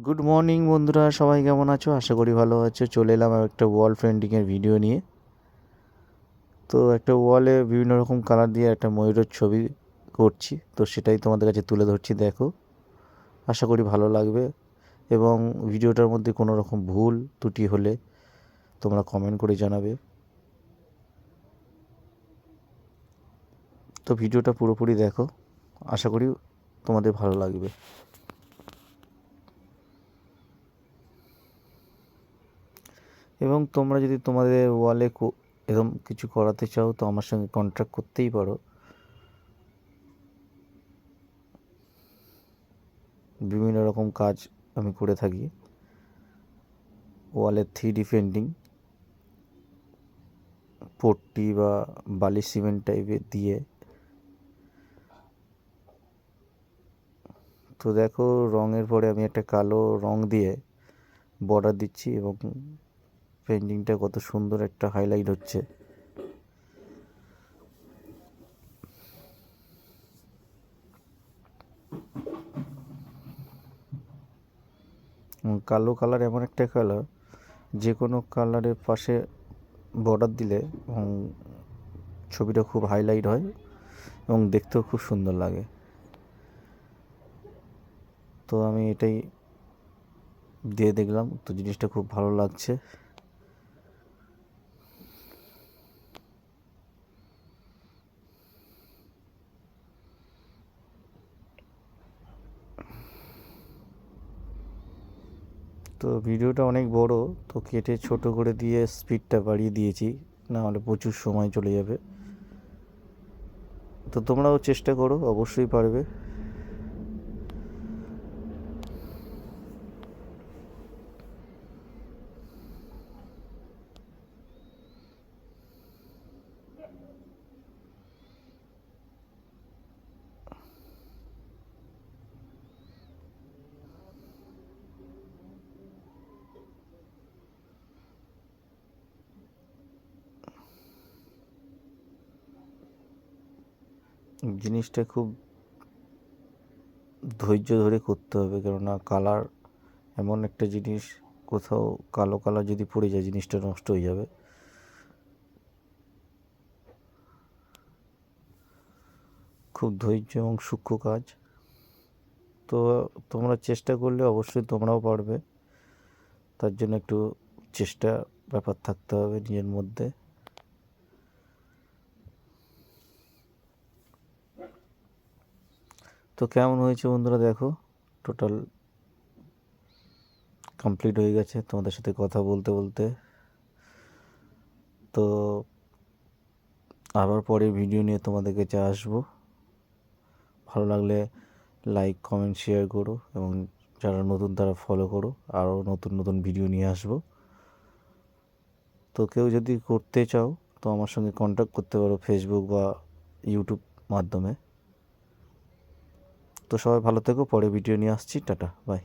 Good morning বন্ধুরা, সবাই কেমন আছো? আশা করি ভালো আছো। চলে এলাম একটা ওয়াল পেন্টিংয়ের ভিডিও নিয়ে। তো একটা ওয়ালে বিভিন্ন রকম কালার দিয়ে একটা ময়ূরের ছবি করছি, তো সেটাই তোমাদের কাছে তুলে ধরছি। দেখো, আশা করি ভালো লাগবে। এবং ভিডিওটার মধ্যে কোনো রকম ভুল ত্রুটি হলে তোমরা কমেন্ট করে জানাবে। তো ভিডিওটা পুরোপুরি দেখো, আশা করি তোমাদের ভালো লাগবে। এবং তোমরা যদি তোমাদের ওয়ালে এরকম কিছু করাতে চাও তো আমার সঙ্গে কন্ট্যাক্ট করতেই পারো। বিভিন্ন রকম কাজ আমি করে থাকি, ওয়ালের 3D পেন্টিং, পট্টি বা বালি সিমেন্ট টাইপের দিয়ে। তো দেখো, রঙের পরে আমি একটা কালো রং দিয়ে বর্ডার দিচ্ছি এবং পেন্টিংটা কত সুন্দর একটা হাইলাইট হচ্ছে। কালো কালার এমন একটা কালার, যে কোনো কালারের পাশে বর্ডার দিলে ছবিটা খুব হাইলাইট হয় এবং দেখতেও খুব সুন্দর লাগে। তো আমি এটাই দিয়ে দেখলাম, তো জিনিসটা খুব ভালো লাগছে। তো ভিডিওটা অনেক বড়, তো কেটে ছোট করে দিয়ে স্পিডটা বাড়িয়ে দিয়েছি, না হলে প্রচুর সময় চলে যাবে। তো তোমরাও চেষ্টা করো, অবশ্যই পারবে। জিনিসটা খুব ধৈর্য ধরে করতে হবে, কেননা কালার এমন একটা জিনিস, কোথাও কালো কালার যদি পড়ে যায় জিনিসটা নষ্ট হয়ে যাবে। খুব ধৈর্য এবং সূক্ষ্ম কাজ। তো তোমরা চেষ্টা করলে অবশ্যই তোমরাও পারবে। তার জন্য একটু চেষ্টা ব্যাপার থাকতে হবে নিজের মধ্যে। তো কেমন হয়েছে বন্ধুরা, দেখো টোটাল কমপ্লিট হয়ে গেছে তোমাদের সাথে কথা বলতে বলতে। তো আবার পরে ভিডিও নিয়ে তোমাদের কাছে আসবো। ভালো লাগলে লাইক কমেন্ট শেয়ার করো, এবং যারা নতুন তারা ফলো করো। আরও নতুন নতুন ভিডিও নিয়ে আসবো। তো কেউ যদি করতে চাও তো আমার সঙ্গে কন্ট্যাক্ট করতে পারো ফেসবুক বা ইউটিউব মাধ্যমে। তো সবাই ভালো থেকো, পরে ভিডিও নিয়ে আসছি। Tata, by.